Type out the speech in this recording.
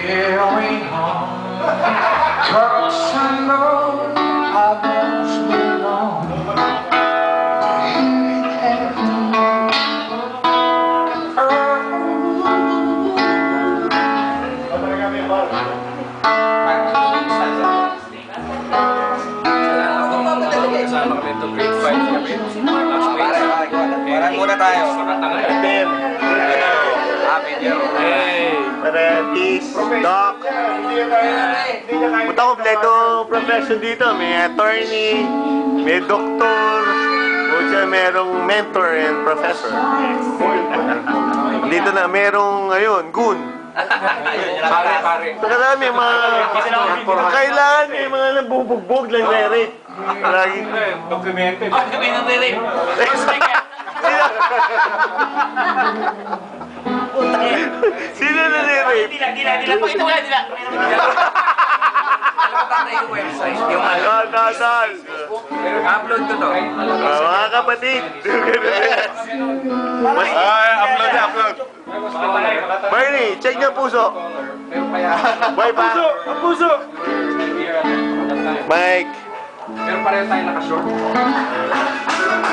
going home. Cause I know I won't be long. Parang muna tayo. Tim. Video. Parentis. Doc. Punta kompleto profession dito. May attorney, may doktor, o siya merong mentor and professor. Dito na merong, ayun, goon. Pare. Saka may mga kailangan may mga nabubugbog lang rape. Lagi. Documented. May nang-rape. Sino na rape? Dila. Pakita mo yan, dila. Alam mo tatay yung website. Yung Nasaan? upload ko to. Mga kapatid. Upload. Barney, check niyo puso. Boy pa. Ang puso. Mike. Pero pareho tayo nakashort.